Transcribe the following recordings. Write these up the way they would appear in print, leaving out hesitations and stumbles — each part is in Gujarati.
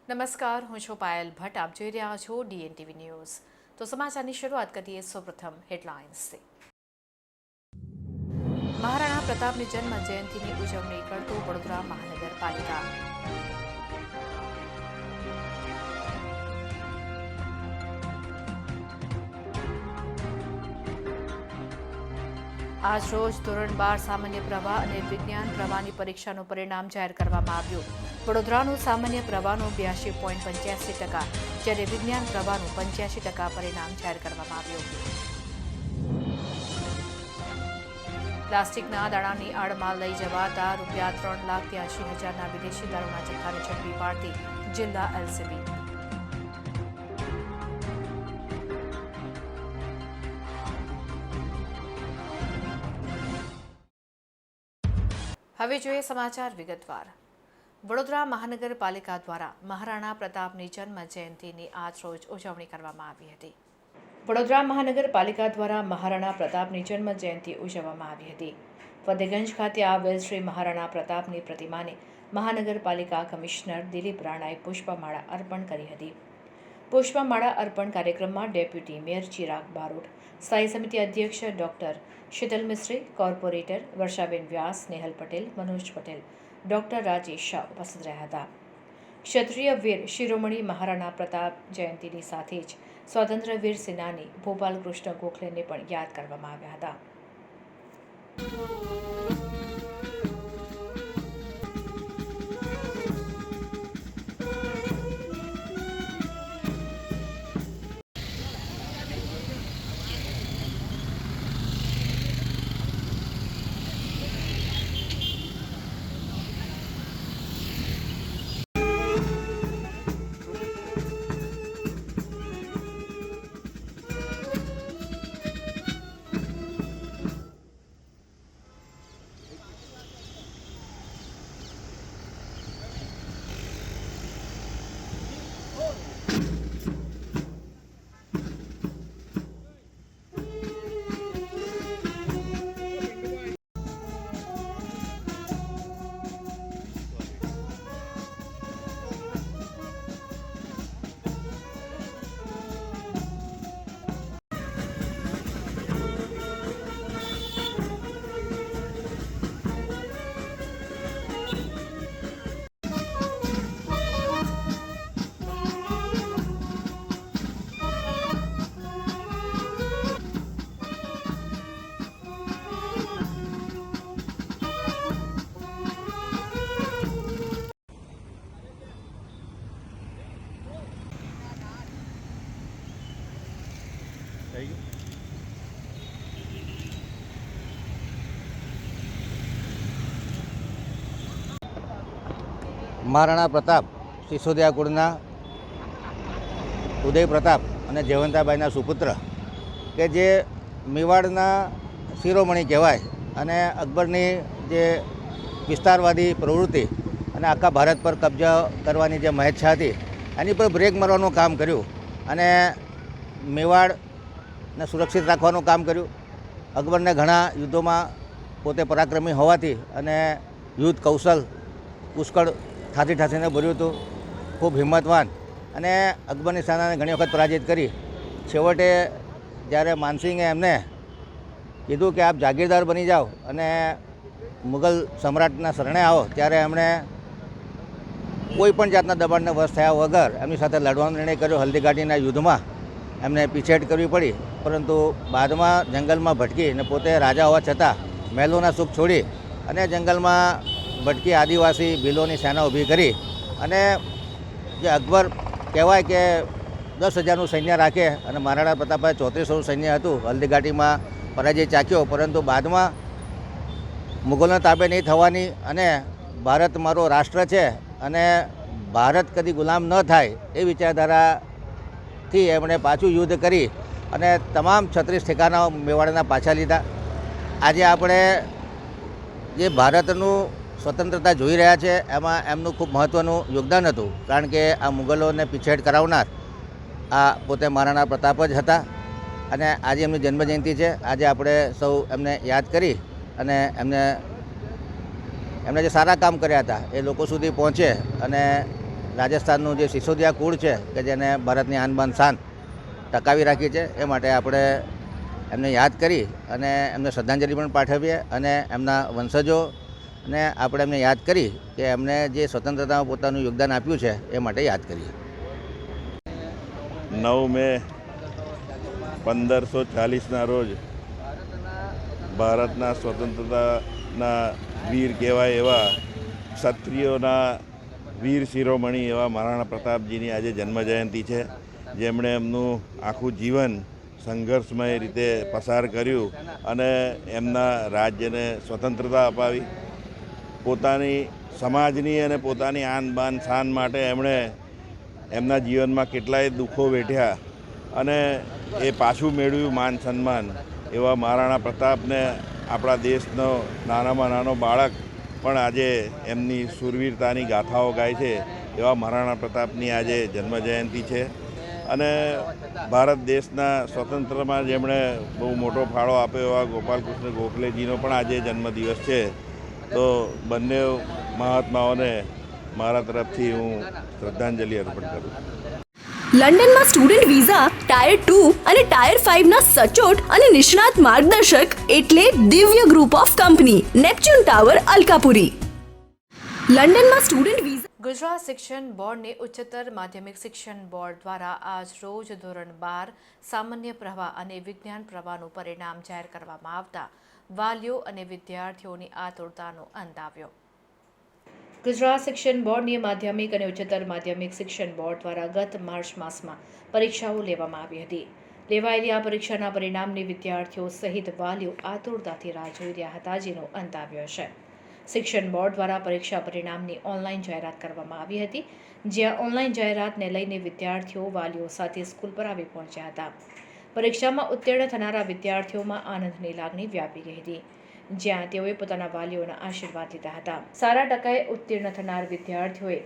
નમસ્કાર, હું છું પાયલ ભટ્ટ. આપ જોઈ રહ્યા છો DNTV ન્યૂઝ. તો સમાચારની શરૂઆત કરીએ સૌપ્રથમ હેડલાઇન્સથી. મહારાણા પ્રતાપની જન્મ જયંતિની ઉજવણી કરતું વડોદરા મહાનગરપાલિકા. આજ રોજ ધોરણ 12 સામાન્ય પ્રવાહ અને વિજ્ઞાન પ્રવાહની પરીક્ષાનું પરિણામ જાહેર કરવામાં આવ્યું. વડોદરાનું સામાન્ય પ્રવાહનું 82.85%, જ્યારે વિજ્ઞાન પ્રવાહનું 85% પરિણામ જાહેર કરવામાં આવ્યું. પ્લાસ્ટિકના દાણાની આડમાં લઈ જવાતા ₹3,83,000ના વિદેશી દારૂના જથ્થાને ઝડપી પાડતી જિલ્લા LCB. હવે જોઈએ સમાચાર વિગતવાર. વડોદરા મહાનગરપાલિકા દ્વારા મહારાણા પ્રતાપની જન્મ જયંતિની આજ રોજ ઉજવણી કરવામાં આવી હતી. વડોદરા મહાનગરપાલિકા દ્વારા મહારાણા પ્રતાપની જન્મ જયંતિ ઉજવવામાં આવી હતી. ફતેગંજ ખાતે આવેલ શ્રી મહારાણા પ્રતાપની પ્રતિમાને મહાનગરપાલિકા કમિશનર દિલીપ રાણાએ પુષ્પમાળા અર્પણ કરી હતી. પુષ્પમાળા અર્પણ કાર્યક્રમમાં ડેપ્યુટી મેયર ચિરાગ બારોટ, સ્થાયી સમિતિ અધ્યક્ષ ડોક્ટર શીતલ મિસ્ત્રી, કોર્પોરેટર વર્ષાબેન વ્યાસ, નેહલ પટેલ, મનોજ પટેલ, ડોક્ટર રાજેશ શાહ ઉપસ્થિત રહ્યા હતા. ક્ષત્રિય વીર શિરોમણી મહારાણા પ્રતાપ જયંતિની સાથે જ સ્વાતંત્ર્યવીર સેનાની ભોપાલ કૃષ્ણ ગોખલેને પણ યાદ કરવામાં આવ્યા હતા. મહારાણા પ્રતાપ સિસોદિયા કુળના ઉદય પ્રતાપ અને જયવંતાબાઈના સુપુત્ર કે જે મેવાડના શિરોમણી કહેવાય અને અકબરની જે વિસ્તારવાદી પ્રવૃત્તિ અને આખા ભારત પર કબજા કરવાની જે મહેચ્છા હતી એની પર બ્રેક મારવાનું કામ કર્યું અને મેવાડને સુરક્ષિત રાખવાનું કામ કર્યું. અકબરને ઘણા યુદ્ધોમાં પોતે પરાક્રમી હોવાથી અને યુદ્ધ કૌશલ પુષ્કળ ઠાસીને ભર્યું હતું. ખૂબ હિંમતવાન અને અકબરની સેનાને ઘણી વખત પરાજિત કરી. છેવટે જ્યારે માનસિંગે એમને કીધું કે આપ જાગીરદાર બની જાઓ અને મુગલ સમ્રાટના શરણે આવો, ત્યારે એમણે કોઈ પણ જાતના દબાણને વશ થયા વગર એમની સાથે લડવાનો નિર્ણય કર્યો. હલ્દીઘાટીના યુદ્ધમાં એમને પીછેહટ કરવી પડી, પરંતુ બાદમાં જંગલમાં ભટકી અને પોતે રાજા હોવા છતાં મહેલોના સુખ છોડી અને જંગલમાં ભટકી આદિવાસી ભીલોની સેના ઊભી કરી અને જે અકબર કહેવાય કે 10,000નું સૈન્ય રાખે અને મહારાણા પ્રતાપે 3400નું સૈન્ય હતું. હલ્દીઘાટીમાં પરાજય ચાખ્યો, પરંતુ બાદમાં મુગલોના તાબે નહીં થવાની અને ભારત મારો રાષ્ટ્ર છે અને ભારત કદી ગુલામ ન થાય એ વિચારધારાથી એમણે પાછું યુદ્ધ કરી અને તમામ 36 ઠેકાના મેવાડના પાછા લીધા. આજે આપણે જે ભારતનું સ્વતંત્રતા જોઈ રહ્યા છે એમાં એમનું ખૂબ મહત્ત્વનું યોગદાન હતું, કારણ કે આ મુગલોને પીછેહટ કરાવનાર આ પોતે મહારાણા પ્રતાપ જ હતા. અને આજે એમની જન્મજયંતિ છે. આજે આપણે સૌ એમને યાદ કરી અને એમને જે સારા કામ કર્યા હતા એ લોકો સુધી પહોંચે અને રાજસ્થાનનું જે સિસોદિયા કુળ છે કે જેને ભારતની આન બાન શાન ટકાવી રાખી છે, એ માટે આપણે એમને યાદ કરી અને એમને શ્રદ્ધાંજલિ પણ પાઠવીએ અને એમના વંશજોને આપણે એમને યાદ કરી કે એમને જે સ્વતંત્રતામાં પોતાનું યોગદાન આપ્યું છે એ માટે યાદ કરીએ. 9 મે 1540ના રોજ ભારતના સ્વતંત્રતાના વીર કહેવાય એવા ક્ષત્રિયોના વીર શિરોમણી એવા મહારાણા પ્રતાપજીની આજે જન્મજયંતિ છે, જેમણે એમનું આખું જીવન સંઘર્ષમય રીતે પસાર કર્યું અને એમના રાજ્યને સ્વતંત્રતા અપાવી. પોતાની સમાજની અને પોતાની આન બાન શાન માટે એમણે એમના જીવનમાં કેટલાય દુઃખો વેઠ્યા અને એ પાછું મેળવ્યું માન સન્માન. એવા મહારાણા પ્રતાપને આપણા દેશનો નાનામાં નાનો બાળક પણ આજે એમની શૂરવીરતાની ગાથાઓ ગાય છે. એવા મહારાણા પ્રતાપની આજે જન્મજયંતિ છે અને ભારત દેશના સ્વતંત્રમાં જેમણે બહુ મોટો ફાળો આપ્યો એવા ગોપાલકૃષ્ણ ગોખલેજીનો પણ આજે જન્મદિવસ છે. તો બંને મહાત્માઓને મારા તરફથી હું શ્રદ્ધાંજલિ અર્પણ કરું છું. લંડનમાં સ્ટુડન્ટ વિઝા ટાયર 2 અને ટાયર 5 ના સચોટ અને નિષ્ણાત માર્ગદર્શક એટલે Divya group of company, Neptune tower, Alkapuri. લંડનમાં સ્ટુડન્ટ વિઝા. ગુજરાત શિક્ષણ બોર્ડની ઉચ્ચતર માધ્યમિક શિક્ષણ બોર્ડ દ્વારા આજ રોજ ધોરણ 12 સામાન્ય પ્રવાહ અને વિજ્ઞાન પ્રવાહનું પરિણામ જાહેર કરવામાં આવતા વાલીઓ અને વિદ્યાર્થીઓની આતુરતાનો અંત આવ્યો. ગુજરાત શિક્ષણ બોર્ડની માધ્યમિક અને ઉચ્ચતર માધ્યમિક શિક્ષણ બોર્ડ દ્વારા ગત માર્ચ માસમાં પરીક્ષાઓ લેવામાં આવી હતી. લેવાયેલી આ પરીક્ષાના પરિણામની વિદ્યાર્થીઓ સહિત વાલીઓ આતુરતાથી રાહ જોઈ રહ્યા હતા, જેનો અંત આવ્યો છે. શિક્ષણ બોર્ડ દ્વારા પરીક્ષા પરિણામની ઓનલાઈન જાહેરાત કરવામાં આવી હતી, જ્યાં ઓનલાઈન જાહેરાતને લઈને વિદ્યાર્થીઓ વાલીઓ સાથે સ્કૂલ પર આવી પહોંચ્યા હતા. પરીક્ષામાં ઉત્તીર્ણ થનારા વિદ્યાર્થીઓમાં આનંદની લાગણી વ્યાપી ગઈ હતી, જ્યાં તેઓએ પોતાના વાલીઓના આશીર્વાદ લીધા હતા. સારા ટકાએ ઉત્તીર્ણ થનાર વિદ્યાર્થીઓએ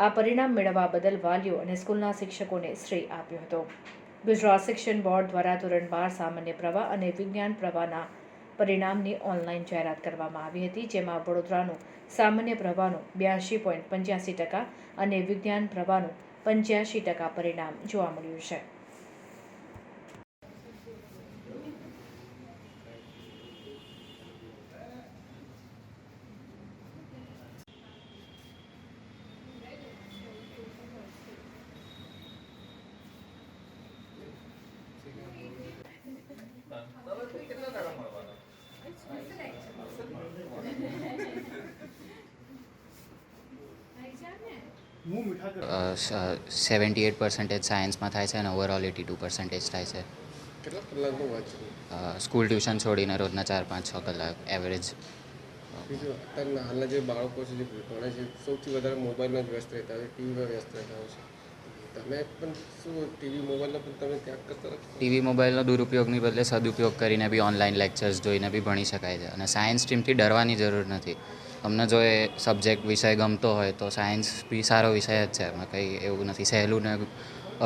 આ પરિણામ મેળવવા બદલ વાલીઓ અને સ્કૂલના શિક્ષકોને શ્રેય આપ્યો હતો. ગુજરાત શિક્ષણ બોર્ડ દ્વારા ધોરણ 12 સામાન્ય પ્રવાહ અને વિજ્ઞાન પ્રવાહના પરિણામની ઓનલાઈન જાહેરાત કરવામાં આવી હતી, જેમાં વડોદરાનું સામાન્ય પ્રવાહનું 82.85% અને વિજ્ઞાન પ્રવાહનું 85% પરિણામ જોવા મળ્યું છે. સેવન્ટી 78% સાયન્સમાં થાય છે અને ઓવરઓલ 82% થાય છે. કેટલા કલાકનું વાંચવું? સ્કૂલ ટ્યુશન છોડીને રોજના 4-5-6 કલાક એવરેજ. બીજું અત્યારના હાલના જે બાળકો છે, જે ભણે છે, સૌથી વધારે મોબાઈલમાં જ વ્યસ્ત રહેતા હોય છે, ટીવીમાં વ્યસ્ત રહેતા હોય છે. તમે પણ શું ટીવી મોબાઈલનો પણ તમે ત્યાગ કરતા નથી? ટીવી મોબાઈલનો દુરુપયોગની બદલે સદુપયોગ કરીને બી ઓનલાઈન લેક્ચર્સ જોઈને બી ભણી શકાય છે અને સાયન્સ સ્ટ્રીમથી ડરવાની જરૂર નથી. તમને જો એ સબ્જેક્ટ વિષય ગમતો હોય તો સાયન્સ બી સારો વિષય જ છે. એમાં કંઈ એવું નથી, સહેલું ને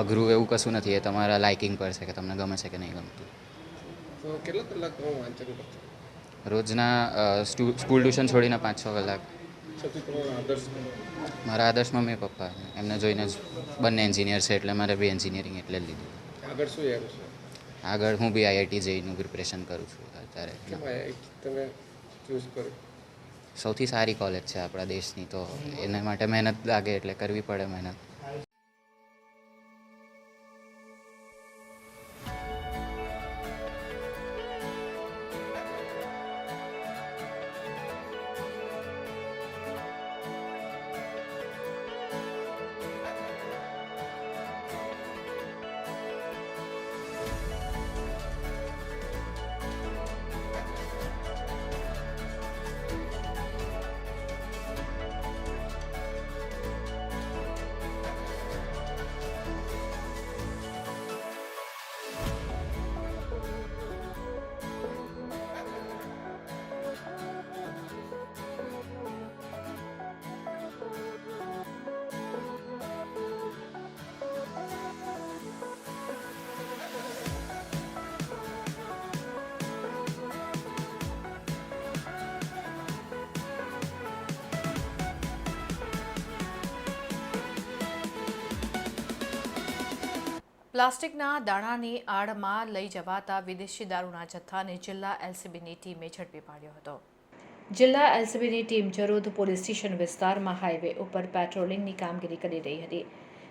અઘરું એવું કશું નથી. એ તમારા લાઇકિંગ પર છે કે તમને ગમે છે કે નહીં ગમતું. તો કેટલા કલાક તમે વાંચન કરશો? રોજના સ્કૂલ ટ્યુશન છોડીને 5-6 કલાક. સૌથી તમારો આદર્શ? મારા આદર્શ મમ્મી પપ્પા, એમને જોઈને જ બંને એન્જિનિયર છે એટલે મારે બી એન્જિનિયરિંગ એટલે જ લીધું. આગળ શું એમ છે? આગળ હું બી IIT જઈનું પ્રિપરેશન કરું છું અત્યારે. કેમ તમે ચૂઝ કર્યું? સૌથી સારી કોલેજ છે આપણા દેશની, તો એના માટે મહેનત લાગે એટલે કરવી પડે મહેનત. પ્લાસ્ટિકના દાણાની આડમાં લઈ જવાતા વિદેશી દારૂના જથ્થાને જિલ્લા એલસીબીની ટીમે ઝડપી પાડ્યો હતો. જિલ્લા એલસીબીની ટીમ જરોદ પોલીસ સ્ટેશન વિસ્તારમાં હાઈવે ઉપર પેટ્રોલિંગની કામગીરી કરી રહી હતી.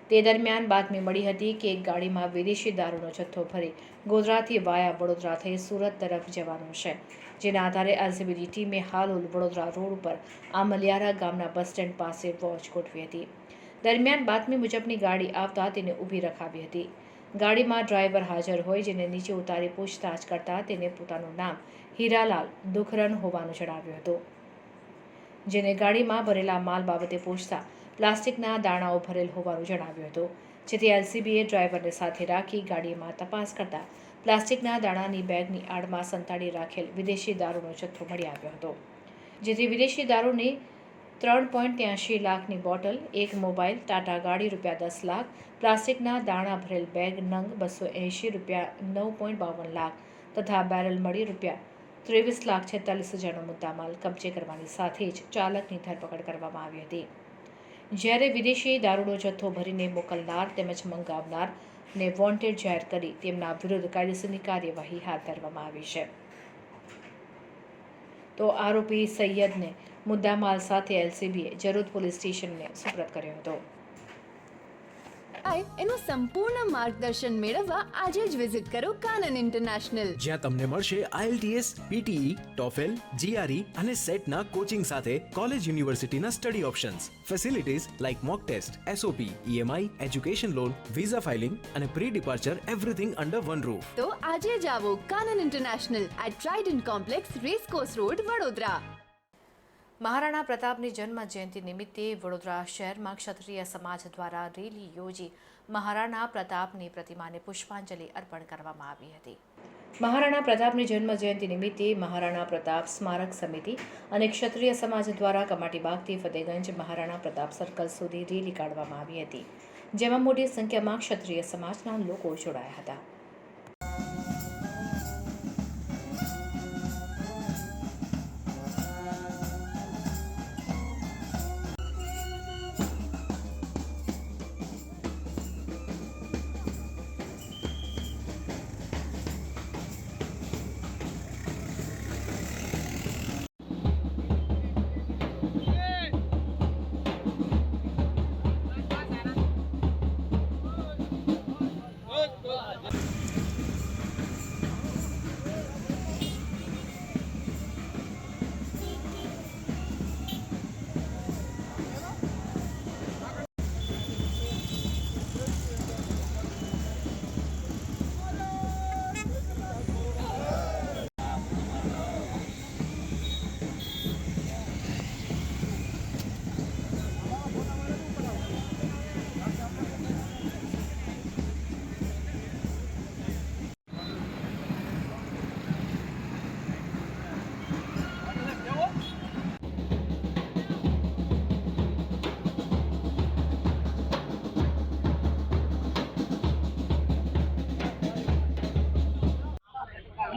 તે દરમિયાન બાતમી મળી હતી કે એક ગાડીમાં વિદેશી દારૂનો જથ્થો ભરી ગોધરાથી વાયા વડોદરા થઈ સુરત તરફ જવાનો છે. જેના આધારે એલસીબીની ટીમે હાલોલ વડોદરા રોડ ઉપર આમલિયારા ગામના બસ સ્ટેન્ડ પાસે વોચ ગોઠવી હતી. દરમિયાન બાતમી મુજબની ગાડી આવતા તેને ઊભી રખાવી હતી. ગાડીમાં ડ્રાઈવર હાજર હોય જેને નીચે ઉતારી પૂછતાછ કરતા તેને પોતાનું નામ હીરાલાલ દુખરન હોવાનું જણાવ્યું હતું. જેને ગાડીમાં ભરેલા માલ બાબતે પૂછતા પ્લાસ્ટિકના દાણાઓ ભરેલ હોવાનું જણાવ્યું હતું. જેથી એલસીબીએ ડ્રાઈવરને સાથે રાખી ગાડીમાં તપાસ કરતા પ્લાસ્ટિકના દાણાની બેગની આડમાં સંતાડી રાખેલ વિદેશી દારૂનો જથ્થો મળી આવ્યો હતો. જેથી વિદેશી દારૂની 3.83 લાખની બોટલ, એક મોબાઈલ, ટાટા ગાડી ₹10 લાખ, પ્લાસ્ટિકના દાણા ભરેલ બેગ નંગ ₹280, ₹9.52 લાખ તથા બેરલ મળી ₹23,46,000નો મુદ્દામાલ કબજે કરવાની સાથે જ ચાલકની ધરપકડ કરવામાં આવી હતી. જ્યારે વિદેશી દારૂનો જથ્થો ભરીને મોકલનાર તેમજ મંગાવનારને વોન્ટેડ જાહેર કરી તેમના વિરુદ્ધ કાયદેસરની કાર્યવાહી હાથ ધરવામાં આવી છે. તો આરોપી સૈયદને મુદ્દામાલ સાથે એલસીબીએ જરોદ પોલીસ સ્ટેશનને સુપરત કર્યો હતો. એનું સંપૂર્ણ માર્ગદર્શન મેળવવા આજે જ વિઝિટ કરો કાનન ઇન્ટરનેશનલ, જ્યાં તમને મળશે IELTS, PTE, TOEFL, GRE અને સેટના કોચિંગ સાથે કોલેજ યુનિવર્સિટીના study options, facilities like mock test, SOP, EMI, education loan, visa filing અને pre departure everything under one roof. તો આજે જ આવો Kanan international at trident complex, racecourse road, Vadodara. Maharana પ્રતાપની જન્મ જયંતિ નિમિત્તે વડોદરા શહેરમાં ક્ષત્રિય સમાજ દ્વારા રેલી યોજી મહારાણા પ્રતાપની પ્રતિમાને પુષ્પાંજલિ અર્પણ કરવામાં આવી હતી. મહારાણા પ્રતાપની જન્મ જયંતિ નિમિત્તે મહારાણા પ્રતાપ સ્મારક સમિતિ અને ક્ષત્રિય સમાજ દ્વારા કમાટીબાગથી ફતેગંજ મહારાણા પ્રતાપ સર્કલ સુધી રેલી કાઢવામાં આવી હતી. જેમાં મોટી સંખ્યામાં ક્ષત્રિય સમાજના લોકો જોડાયા હતા.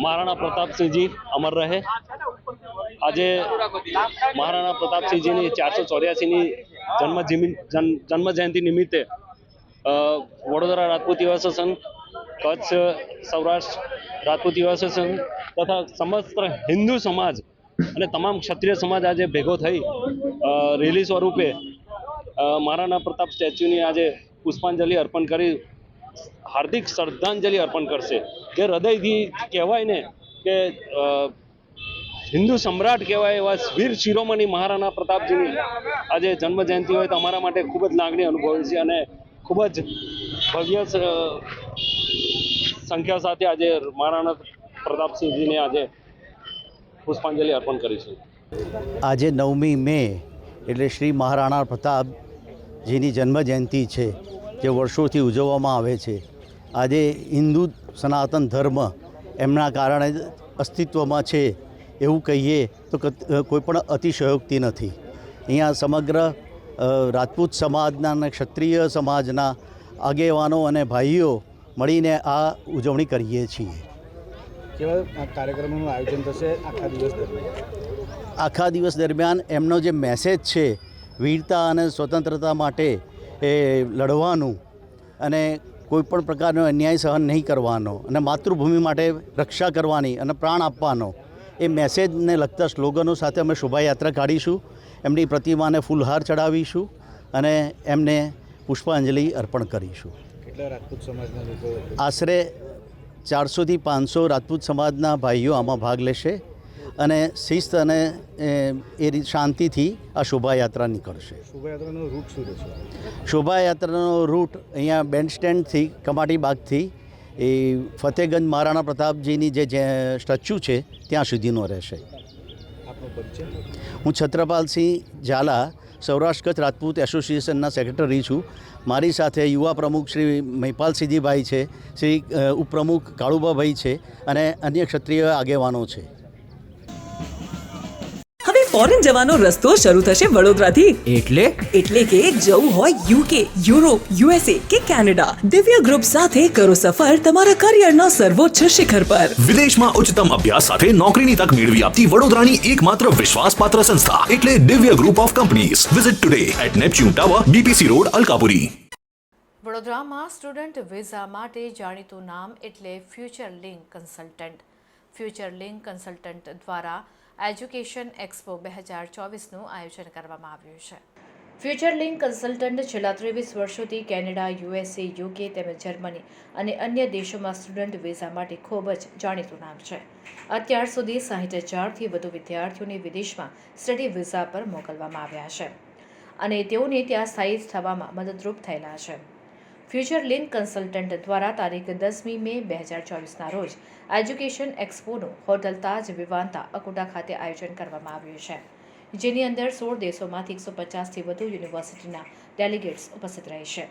મહારાણા પ્રતાપસિંહજી અમર રહે. આજે મહારાણા પ્રતાપસિંહજીની 484ની જન્મ જયંતિ નિમિત્તે વડોદરા રાજપૂત યુવા સંઘ, કચ્છ સૌરાષ્ટ્ર રાજપૂત યુવા સંઘ તથા સમસ્ત હિન્દુ સમાજ અને તમામ ક્ષત્રિય સમાજ આજે ભેગો થઈ રેલી સ્વરૂપે મહારાણા પ્રતાપ સ્ટેચ્યુની આજે પુષ્પાંજલિ અર્પણ કરી હાર્દિક શ્રદ્ધાંજલિ અર્પણ કરશે. જે હૃદયથી કહેવાય ને કે હિન્દુ સમ્રાટ કહેવાય એવા વીર શિરોમણી મહારાણા પ્રતાપજીની આજે જન્મ જયંતિ હોય તો અમારા માટે ખૂબ જ લાગણી અનુભવી છે અને ખૂબ જ ભવ્ય સંખ્યા સાથે આજે મહારાણા પ્રતાપસિંહજીને આજે પુષ્પાંજલિ અર્પણ કરીશું. આજે 9મી મે એટલે શ્રી મહારાણા પ્રતાપજીની જન્મ જયંતિ છે, જે વર્ષોથી ઉજવવામાં આવે છે. આજે હિન્દુ સનાતન ધર્મ એમના કારણે અસ્તિત્વમાં છે એવું કહીએ તો કોઈ પણ અતિશયોક્તિ નથી. અહીંયા સમગ્ર રાજપૂત સમાજના અને ક્ષત્રિય સમાજના આગેવાનો અને ભાઈઓ મળીને આ ઉજવણી કરીએ છીએ. કેવા કાર્યક્રમોનું આયોજન થશે આખા દિવસ દરમિયાન? આખા દિવસ દરમિયાન એમનો જે મેસેજ છે વીરતા અને સ્વતંત્રતા માટે એ લડવાનું અને કોઈ પણ પ્રકારનો અન્યાય સહન નહીં કરવાનો અને માતૃભૂમિ માટે રક્ષા કરવાની અને પ્રાણ આપવાનો એ મેસેજને લગતા સ્લોગનો સાથે અમે શોભાયાત્રા કાઢીશું. એમની પ્રતિમાને ફૂલહાર ચડાવીશું અને એમને પુષ્પાંજલિ અર્પણ કરીશું. કેટલા રાજપૂત સમાજના લોકો? આશરે 400 થી 500 રાજપૂત સમાજના ભાઈઓ આમાં ભાગ લેશે અને શિસ્ત અને શાંતિથી આ શોભાયાત્રા નીકળશે. શોભાયાત્રાનો રૂટ શું રહેશે? શોભાયાત્રાનો રૂટ અહીંયા બેન્ડ સ્ટેન્ડથી કમાટી બાગથી એ ફતેહગંજ મહારાણા પ્રતાપજીની જે સ્ટેચ્યુ છે ત્યાં સુધીનો રહેશે. આપનો પરિચય? હું છત્રપાલસિંહ ઝાલા, સૌરાષ્ટ્ર કચ્છ રાજપૂત એસોસિએશનના સેક્રેટરી છું. મારી સાથે યુવા પ્રમુખ શ્રી મહિપાલસિંહજીભાઈ છે, શ્રી ઉપપ્રમુખ કાળુબાભાઈ છે અને અન્ય ક્ષત્રિય આગેવાનો છે. હવે ફોરેન જવાનો રસ્તો શરૂ થશે વડોદરાથી. એટલે કે જવું હોય UK, યુરોપ, USA કે કેનેડા, દિવ્ય ગ્રુપ સાથે કરો સફર તમારા કરિયરના સર્વોચ્ચ શિખર પર. વિદેશમાં ઉચ્ચતમ અભ્યાસ સાથે નોકરીની તક મેળવી આપતી વડોદરાની એકમાત્ર વિશ્વાસપાત્ર સંસ્થા એટલે Divya group of companies. Visit today at Neptune tower, BPC road, Alkapuri. વડોદરામાં સ્ટુડન્ટ વિઝા માટે જાણીતું નામ એટલે Future Link Consultant. Future Link Consultant દ્વારા એજ્યુકેશન એક્સપો 2024નું આયોજન કરવામાં આવ્યું છે. ફ્યુચર લિંક કન્સલ્ટન્ટ છેલ્લા 23 વર્ષોથી કેનેડા, USA, UK તેમજ જર્મની અને અન્ય દેશોમાં સ્ટુડન્ટ વિઝા માટે ખૂબ જ જાણીતું નામ છે. અત્યાર સુધી 60,000થી વધુ વિદ્યાર્થીઓને વિદેશમાં સ્ટડી વિઝા પર મોકલવામાં આવ્યા છે અને તેઓને ત્યાં સ્થાયી થવામાં મદદરૂપ થયેલા છે. ફ્યુચર લિંક કન્સલ્ટન્ટ દ્વારા તારીખ 10મી મે 2024ના રોજ એજ્યુકેશન એક્સપોનું હોટલ તાજ વિવાંતા અકોટા ખાતે આયોજન કરવામાં આવ્યું છે, જેની અંદર 16 દેશોમાંથી 150થી વધુ યુનિવર્સિટીના ડેલિગેટ્સ ઉપસ્થિત રહેશે.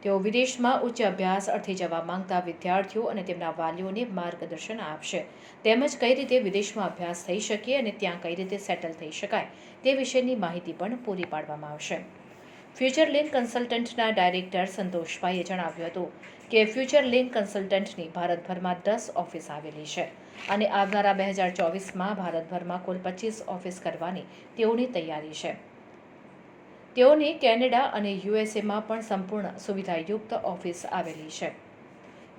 તેઓ વિદેશમાં ઉચ્ચ અભ્યાસ અર્થે જવા માંગતા વિદ્યાર્થીઓ અને તેમના વાલીઓને માર્ગદર્શન આપશે, તેમજ કઈ રીતે વિદેશમાં અભ્યાસ થઈ શકે અને ત્યાં કઈ રીતે સેટલ થઈ શકાય તે વિશેની માહિતી પણ પૂરી પાડવામાં આવશે. ફ્યુચર લિંક કન્સલ્ટન્ટના ડાયરેક્ટર સંતોષભાઈએ જણાવ્યું હતું કે ફ્યુચર લિંક કન્સલ્ટન્ટની ભારતભરમાં 10 ઓફિસ આવેલી છે અને આવનારા 2024માં ભારતભરમાં કુલ 25 ઓફિસ કરવાની તેઓની તૈયારી છે. તેઓની કેનેડા અને USAમાં પણ સંપૂર્ણ સુવિધાયુક્ત ઓફિસ આવેલી છે.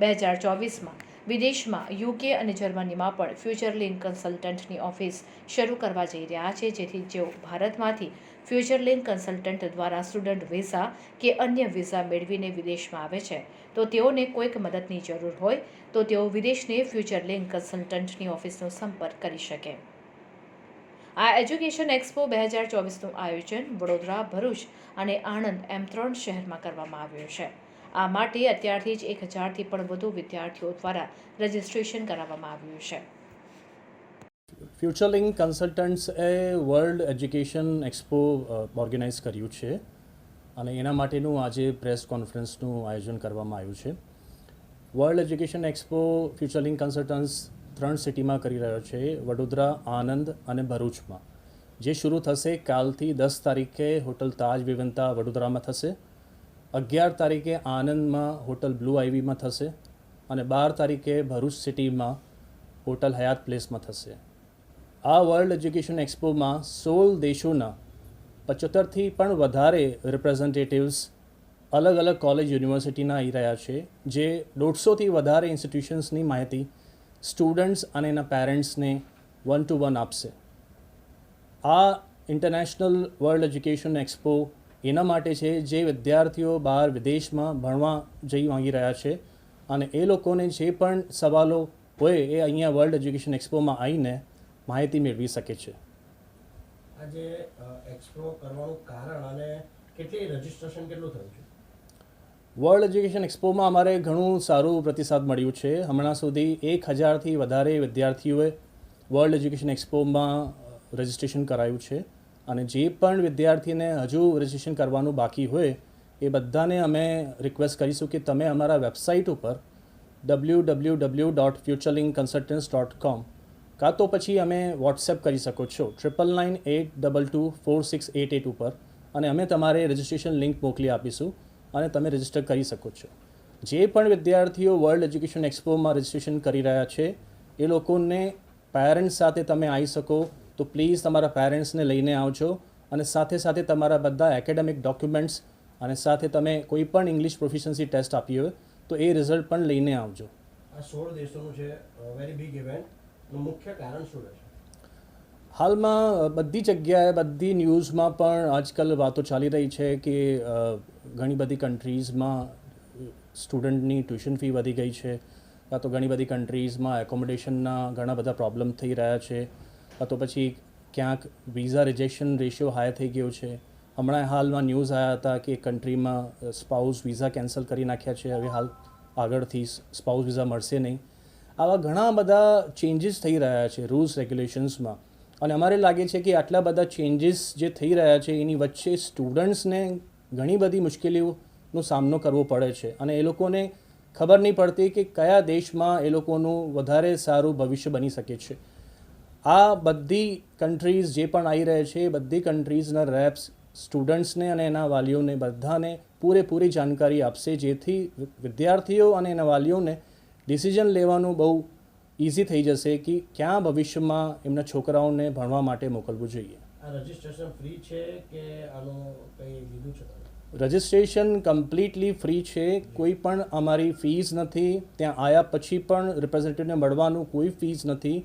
2024માં વિદેશમાં UK અને જર્મનીમાં પણ ફ્યુચર લિંક કન્સલ્ટન્ટની ઓફિસ શરૂ કરવા જઈ રહ્યા છે, જેથી જેઓ ભારતમાંથી ફ્યુચર લિંક કન્સલ્ટન્ટ દ્વારા સ્ટુડન્ટ વિઝા કે અન્ય વિઝા મેળવીને વિદેશમાં આવે છે તો તેઓને કોઈક મદદની જરૂર હોય તો તેઓ વિદેશની ફ્યુચર લિંક કન્સલ્ટન્ટની ઓફિસનો સંપર્ક કરી શકે. આ એજ્યુકેશન એક્સપો 2024નું આયોજન વડોદરા, ભરૂચ અને આણંદ એમ 3 શહેરમાં કરવામાં આવ્યું છે. આ માટે અત્યારથી જ 1000થી પણ વધુ વિદ્યાર્થીઓ દ્વારા રજિસ્ટ્રેશન કરાવવામાં આવ્યું છે. ફ્યુચર લિંક કન્સલ્ટન્ટ્સે વર્લ્ડ એજ્યુકેશન એક્સપો ઓર્ગેનાઇઝ કર્યું છે અને એના માટેનું આજે પ્રેસ કોન્ફરન્સનું આયોજન કરવામાં આવ્યું છે. World education expo future link consultants 3 સિટીમાં કરી રહ્યો છે, વડોદરા, આણંદ અને ભરૂચમાં, જે શરૂ થશે કાલથી 10 તારીખે હોટલ તાજ વિવંતા વડોદરામાં થશે, 11 તારીખે આણંદમાં હોટલ બ્લુ આઈવીમાં થશે અને 12 તારીખે ભરૂચ સિટીમાં હોટલ હયાત પ્લેસમાં થશે. આ વર્લ્ડ એજ્યુકેશન એક્સપોમાં 16 દેશોના 75થી પણ વધારે રિપ્રેઝેન્ટેટિવ્સ અલગ અલગ કોલેજ યુનિવર્સિટીના આવી રહ્યા છે, જે 150થી વધારે ઇન્સ્ટિટ્યુશન્સની માહિતી સ્ટુડન્ટ્સ અને એના પેરેન્ટ્સને 1-to-1 આપશે. આ ઇન્ટરનેશનલ વર્લ્ડ એજ્યુકેશન એક્સપો એના માટે છે જે વિદ્યાર્થીઓ બહાર વિદેશમાં ભણવા જઈ માંગી રહ્યા છે અને એ લોકોને જે પણ સવાલો હોય એ અહીંયા વર્લ્ડ એજ્યુકેશન એક્સપોમાં આવીને માહિતી મેળવી શકે છે. આજે એક્સપો કરવાનું કારણ અને કેટલી રજિસ્ટ્રેશન કેટલું થયું છે? વર્લ્ડ એજ્યુકેશન એક્સપોમાં અમારે ઘણું સારું પ્રતિસાદ મળ્યું છે. હમણાં સુધી 1000થી વધારે વિદ્યાર્થીઓએ વર્લ્ડ એજ્યુકેશન એક્સપોમાં રજિસ્ટ્રેશન કરાયું છે અને જે પણ વિદ્યાર્થીને હજુ રજિસ્ટ્રેશન કરવાનું બાકી હોય એ બધાને અમે રિક્વેસ્ટ કરીશું કે તમે અમારા વેબસાઇટ ઉપર www.futurelinkconsultants.com કાં તો પછી અમે વોટ્સએપ કરી શકો છો 9998224688 ઉપર અને અમે તમારે રજિસ્ટ્રેશન લિંક મોકલી આપીશું અને તમે રજિસ્ટર કરી શકો છો. જે પણ વિદ્યાર્થીઓ વર્લ્ડ એજ્યુકેશન એક્સપોમાં રજિસ્ટ્રેશન કરી રહ્યા છે એ લોકોને પેરેન્ટ્સ સાથે તમે આવી શકો તો પ્લીઝ તમારા પેરેન્ટ્સને લઈને આવજો અને સાથે સાથે તમારા બધા એકેડેમિક ડોક્યુમેન્ટ્સ અને સાથે તમે કોઈ પણ ઇંગ્લિશ પ્રોફિશન્સી ટેસ્ટ આપી હોય તો એ રિઝલ્ટ પણ લઈને આવજો. આ 16 દેશોનું છે વેરી બિગ ઇવેન્ટનું મુખ્ય કારણ શું રહેશે? હાલમાં બધી જગ્યાએ બધી ન્યૂઝમાં પણ આજકાલ વાતો ચાલી રહી છે કે ઘણી બધી કન્ટ્રીઝમાં સ્ટુડન્ટની ટ્યુશન ફી વધી ગઈ છે, કાં તો ઘણી બધી કન્ટ્રીઝમાં એકોમોડેશનના ઘણા બધા પ્રોબ્લેમ થઈ રહ્યા છે, કાં તો પછી ક્યાંક વિઝા રિજેક્શન રેશિયો હાઈ થઈ ગયો છે. હમણાં હાલમાં ન્યૂઝ આવ્યા હતા કે કન્ટ્રીમાં સ્પાઉસ વિઝા કેન્સલ કરી નાખ્યા છે, હવે હાલ આગળથી સ્પાઉસ વિઝા મળશે નહીં. આવા ઘણા બધા ચેન્જીસ થઈ રહ્યા છે રૂલ્સ રેગ્યુલેશન્સમાં, અને અમારે લાગે છે કે આટલા બધા ચેન્જીસ જે થઈ રહ્યા છે એની વચ્ચે સ્ટુડન્ટ્સને ઘણી બધી મુશ્કેલીઓનો સામનો કરવો પડે છે, અને એ લોકોને ખબર નહીં પડતી કે કયા દેશમાં એ લોકોનું વધારે સારું ભવિષ્ય બની શકે છે. આ બધી કન્ટ્રીઝ જે પણ આવી રહે છે એ બધી કન્ટ્રીઝના રેપ્સ સ્ટુડન્ટ્સને અને એના વાલીઓને બધાને પૂરેપૂરી જાણકારી આપશે, જેથી વિદ્યાર્થીઓ અને એના વાલીઓને ડિસિઝન લેવાનું બહુ ઇઝી થઈ જશે કે ક્યાં ભવિષ્યમાં એમના છોકરાઓને ભણવા માટે મોકલવું જોઈએ. આ રજિસ્ટ્રેશન ફ્રી છે કે આનું કંઈ લીધું છે? રજિસ્ટ્રેશન કમ્પ્લીટલી ફ્રી છે, કોઈ પણ અમારી ફીસ નથી. ત્યાં આવ્યા પછી પણ રિપ્રેઝેન્ટેટિવને મળવાનું કોઈ ફીસ નથી.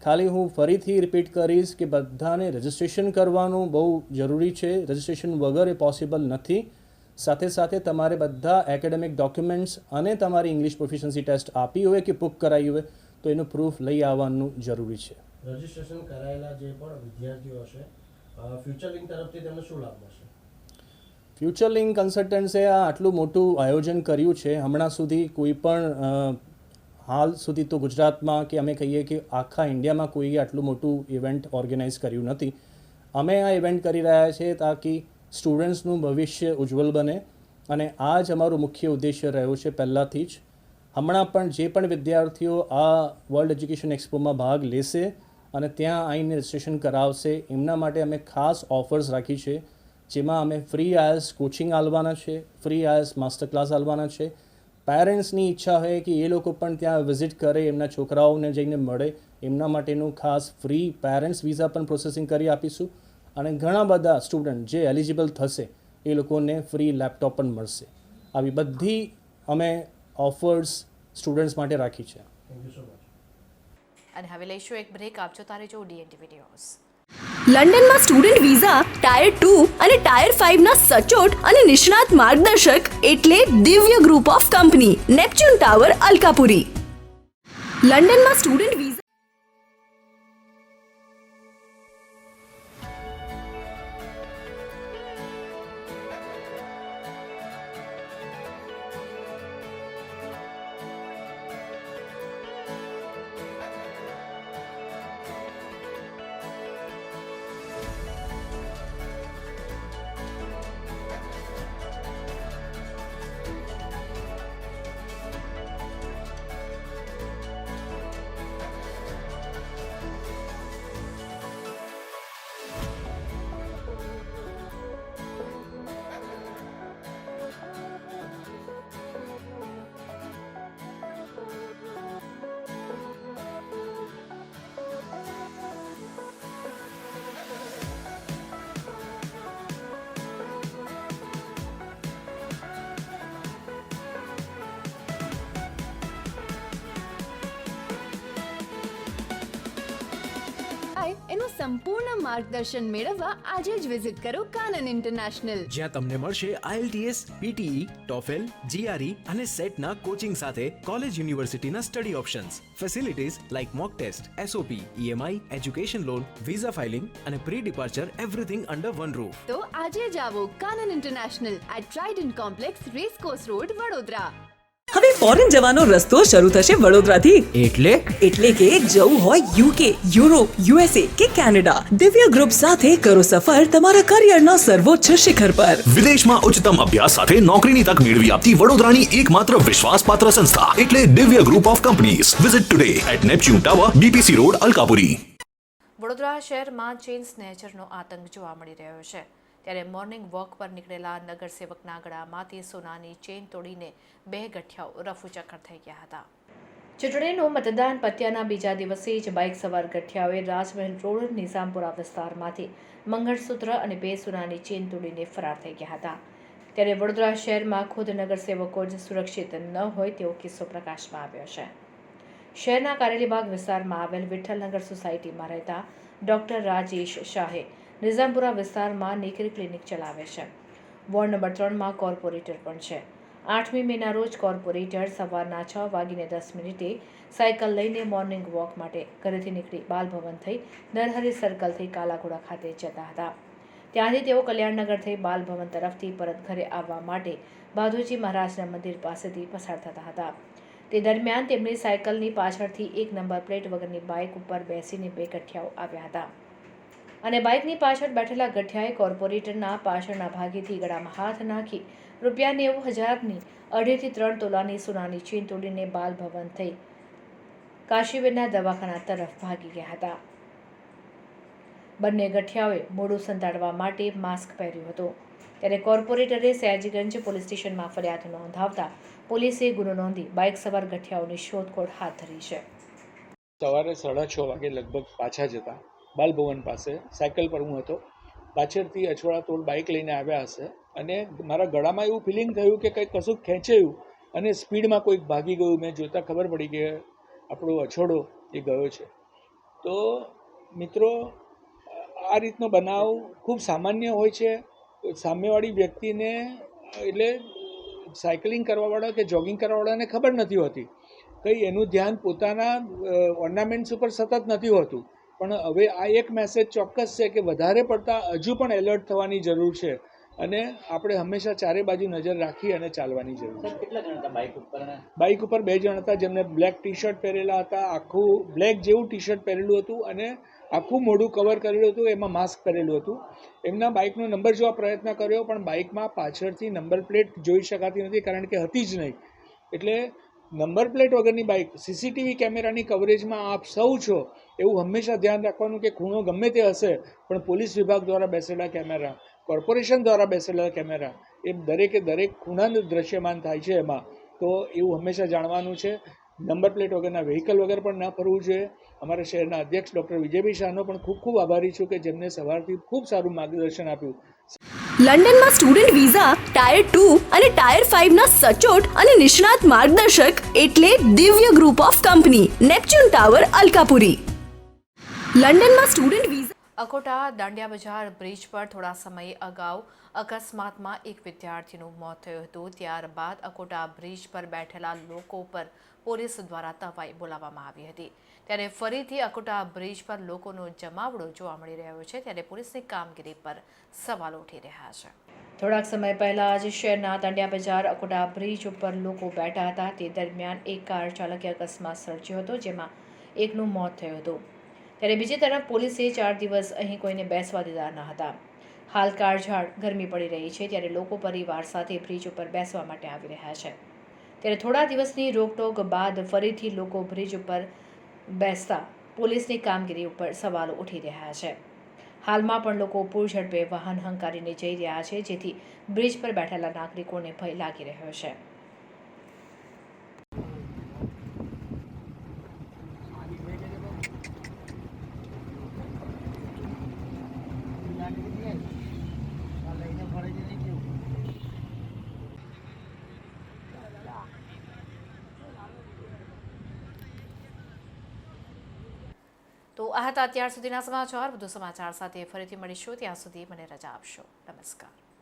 ખાલી હું ફરીથી રિપીટ કરીશ કે બધાને રજિસ્ટ્રેશન કરવાનું બહુ જરૂરી છે. રજિસ્ટ્રેશન વગર એ પોસિબલ નથી. સાથે સાથે તમારે બધા એકેડેમિક ડોક્યુમેન્ટ્સ અને તમારી ઇંગ્લિશ પ્રોફિશન્સી ટેસ્ટ આપી હોય કે બુક કરાવી હોય તો એનું પ્રૂફ લઈ આવવાનું જરૂરી છે. રજિસ્ટ્રેશન કરાયેલા જે પણ વિદ્યાર્થીઓ હશે, ફ્યુચર લિંક તરફથી તેમને શું લાભ મળશે? ફ્યુચર લિંક કન્સલ્ટન્સે આ આટલું મોટું આયોજન કર્યું છે. હમણાં સુધી કોઈ પણ હાલ સુધી તો ગુજરાતમાં કે અમે કહીએ કે આખા ઇન્ડિયામાં કોઈએ આટલું મોટું ઇવેન્ટ ઓર્ગેનાઇઝ કર્યું નથી. અમે આ ઇવેન્ટ કરી રહ્યા છીએ તાકી સ્ટુડન્ટ્સનું ભવિષ્ય ઉજ્જવલ બને, અને આ જ અમારું મુખ્ય ઉદ્દેશ્ય રહ્યો છે પહેલાંથી જ. હમણાં પણ જે પણ વિદ્યાર્થીઓ આ વર્લ્ડ એજ્યુકેશન એક્સપોમાં ભાગ લેશે અને ત્યાં આવીને રજિસ્ટ્રેશન કરાવશે, એમના માટે અમે ખાસ ઓફર્સ રાખી છે, જેમાં અમે ફ્રી આયલ્સ કોચિંગ આલવાના છે, ફ્રી આયલ્સ માસ્ટર ક્લાસ આલવાના છે. પેરેન્ટ્સની ઈચ્છા હોય કે એ લોકો પણ ત્યાં વિઝિટ કરે, એમના છોકરાઓને જઈને મળે, એમના માટેનું ખાસ ફ્રી પેરેન્ટ્સ વિઝા પણ પ્રોસેસિંગ કરી આપીશું, અને ઘણા બધા સ્ટુડન્ટ જે એલિજિબલ થશે એ લોકોને ફ્રી લેપટોપ પણ મળશે. આવી બધી અમે ઓફર્સ સ્ટુડન્ટ્સ માટે રાખી છે. Thank you so much. અને હવે લઈશું એક બ્રેક. આપજો તારે જો DNTV ન્યૂઝ. લંડનમાં સ્ટુડન્ટ વિઝા ટાયર 2 અને ટાયર 5 ના સચોટ અને નિષ્ણાત માર્ગદર્શક એટલે Divya group of company, Neptune tower, Alkapuri. લંડનમાં સ્ટુડન્ટ વિઝા એનું સંપૂર્ણ માર્ગદર્શન મેળવવા આજે જ વિઝિટ કરો કાનન ઇન્ટરનેશનલ, જ્યાં તમને મળશે IELTS, PTE, TOEFL, GRE અને સેટના કોચિંગ સાથે કોલેજ યુનિવર્સિટીના study options, facilities like mock test, SOP, EMI, education loan, visa filing અને pre departure, everything under one roof. તો આજે જ આવો Kanan international at trident complex, racecourse road, Vadodara. હવે ફોરેન જવાનો રસ્તો શરૂ થશે વડોદરાથી. એટલે કે જવું હોય UK, યુરોપ, USA કે કેનેડા, દિવ્ય ગ્રુપ સાથે કરો સફર તમારા કરિયરના સર્વોચ્ચ શિખર પર. વિદેશમાં ઉચ્ચતમ અભ્યાસ સાથે નોકરીની તક મેળવી આપતી વડોદરાની એકમાત્ર વિશ્વાસપાત્ર સંસ્થા એટલે Divya group of companies. Visit today at Neptune tower, BPC road, Alkapuri. Vadodara શહેરમાં ચેઇન સ્નેચરનો આતંક જોવા મળી રહ્યો છે. ત્યારે મોર્નિંગ વોક પર નીકળેલા નગરસેવકના ગળામાંથી સોનાની ચેઇન તોડીને 2 ગઠિયાઓ રફુચક્કર થઈ ગયા હતા. ચૂંટણીનું મતદાન પત્યાના બીજા દિવસે જ બાઇક સવાર ગઠિયાઓએ રાજમહેલ રોડ નિઝામપુરા વિસ્તારમાંથી મંગળસૂત્ર અને 2 સોનાની ચેઇન તોડીને ફરાર થઈ ગયા હતા. ત્યારે વડોદરા શહેરમાં ખુદ નગરસેવકો જ સુરક્ષિત ન હોય તેવો કિસ્સો પ્રકાશમાં આવ્યો છે. શહેરના કારેલીબાગ વિસ્તારમાં આવેલ વિઠ્ઠલનગર સોસાયટીમાં રહેતા ડોક્ટર રાજેશ શાહે નિઝામપુરા વિસ્તારમાં નિકરી ક્લિનિક ચલાવે છે. વોર્ડ નંબર 3માં કોર્પોરેટર પણ છે. 8મી મેના રોજ કોર્પોરેટર સવારના 6:10 સાયકલ લઈને મોર્નિંગ વોક માટે ઘરેથી નીકળી બાલભવન થઈ નરહરી સર્કલથી કાલાઘોડા ખાતે જતા હતા. ત્યાંથી તેઓ કલ્યાણનગર થઈ બાલભવન તરફથી પરત ઘરે આવવા માટે બાધુજી મહારાજના મંદિર પાસેથી પસાર થતા હતા. તે દરમિયાન તેમની સાયકલની પાછળથી 1 નંબર પ્લેટ વગરની બાઇક ઉપર બેસીને 2 ગઠિયાઓ આવ્યા હતા અને બાઇકની પાછળ બેઠેલા ગઠિયાએ કોર્પોરેટરના પાછળના ભાગેથી ગળામાં હાથ નાખી ₹90,000ની 2.5 થી 3 તોલાની સોનાની ચેન તોડીને બાલભવન થઈ કાશીબેનના દવાખાના તરફ ભાગી ગયા હતા. બંને ગઠિયાઓએ મોઢું સંતાડવા માટે માસ્ક પહેર્યું હતું. ત્યારે કોર્પોરેટરે સયાજીગંજ પોલીસ સ્ટેશનમાં ફરિયાદ નોંધાવતા પોલીસે ગુનો નોંધી બાઇક સવાર ગઠિયાઓની શોધખોળ હાથ ધરી છે. સવારે 6:30 વાગે લગભગ પાછા જતા બાલભવન પાસે સાયકલ પર હું હતો. પાછળથી અછવાડા તોડ બાઇક લઈને આવ્યા હશે અને મારા ગળામાં એવું ફિલિંગ થયું કે કંઈક કશું ખેંચાયું અને સ્પીડમાં કોઈક ભાગી ગયું. મેં જોતાં ખબર પડી કે આપણો અછોડો એ ગયો છે. તો મિત્રો, આ રીતનો બનાવ ખૂબ સામાન્ય હોય છે. સામેવાળી વ્યક્તિને એટલે સાયકલિંગ કરવાવાળા કે જોગિંગ કરવાવાળાને ખબર નથી હોતી, કંઈ એનું ધ્યાન પોતાના ઓર્નામેન્ટ્સ ઉપર સતત નથી હોતું. પણ હવે આ એક મેસેજ ચોક્કસ છે કે વધારે પડતા હજુ પણ એલર્ટ થવાની જરૂર છે અને આપણે હંમેશા ચારે બાજુ નજર રાખી અને ચાલવાની જરૂર છે. કેટલા જણ હતા બાઇક ઉપર? બાઇક ઉપર 2 જણ હતા જેમને બ્લેક ટી શર્ટ પહેરેલા હતા, આખું બ્લેક જેવું ટી શર્ટ પહેરેલું હતું અને આખું મોઢું કવર કરેલું હતું, એમાં માસ્ક પહેરેલું હતું. એમના બાઇકનો નંબર જોવા પ્રયત્ન કર્યો પણ બાઇકમાં પાછળથી નંબર પ્લેટ જોઈ શકાતી નથી કારણ કે હતી જ નહીં. એટલે નંબર પ્લેટ વગરની બાઇક સીસીટીવી કેમેરાની કવરેજમાં આપ સૌ છો એવું હંમેશા ધ્યાન રાખવાનું કે ખૂણો ગમે તે હશે પણ પોલીસ વિભાગ દ્વારા બેસેલા કેમેરા, કોર્પોરેશન દ્વારા બેસેલા કેમેરા એ દરેકે દરેક ખૂણાનું દ્રશ્યમાન થાય છે એમાં. તો એવું હંમેશા જાણવાનું છે. નંબર પ્લેટ વગરના વ્હીકલ વગર પણ ન ફરવું જોઈએ. અમારા શહેરના અધ્યક્ષ ડૉક્ટર વિજયભાઈ શાહનો પણ ખૂબ ખૂબ આભારી છું કે જેમને સવારથી ખૂબ સારું માર્ગદર્શન આપ્યું. લંડનમાં સ્ટુડન્ટ વિઝા ટાયર 2 અને ટાયર 5 ના સચોટ અને નિષ્ણાત માર્ગદર્શક એટલે Divya group of company, Neptune tower, Alkapuri. લંડનમાં સ્ટુડન્ટ વિઝા. અકોટા દાંડિયા બજાર બ્રિજ પર થોડા સમય અગાઉ અકસ્માતમાં એક વિદ્યાર્થીનું મોત થયું હતું. ત્યારબાદ અકોટા બ્રિજ પર બેઠેલા લોકો પર પોલીસ દ્વારા તવાઈ બોલાવવામાં આવી હતી. ત્યારે ફરીથી અકોટા બ્રિજ પર લોકોનો જમાવડો જોવા મળી રહ્યો છે. ત્યારે પોલીસની કામગીરી પર સવાલો ઉઠી રહ્યા છે. થોડાક સમય પહેલા જ શહેરના દાંડિયા બજાર અકોટા બ્રિજ ઉપર લોકો બેઠા હતા. તે દરમિયાન એક કાર ચાલકે અકસ્માત સર્જ્યો હતો જેમાં એકનું મોત થયું હતું. ત્યારે બીજી તરફ પોલીસે 4 દિવસ અહીં કોઈને બેસવા દીધા ન હતા. હાલ કાળઝાળ ગરમી પડી રહી છે ત્યારે લોકો પરિવાર સાથે બ્રિજ ઉપર બેસવા માટે આવી રહ્યા છે. ત્યારે થોડા દિવસની રોકટોક બાદ ફરીથી લોકો બ્રિજ ઉપર બેસતા પોલીસની કામગીરી ઉપર સવાલો ઉઠી રહ્યા છે. હાલમાં પણ લોકો પૂર ઝડપે વાહન હંકારીને જઈ રહ્યા છે જેથી બ્રિજ પર બેઠેલા નાગરિકોને ભય લાગી રહ્યો છે. તો આ હતા અત્યાર સુધીના સમાચાર. વધુ સમાચાર સાથે ફરીથી મળીશું. ત્યાં સુધી મને રજા આપશો. નમસ્કાર.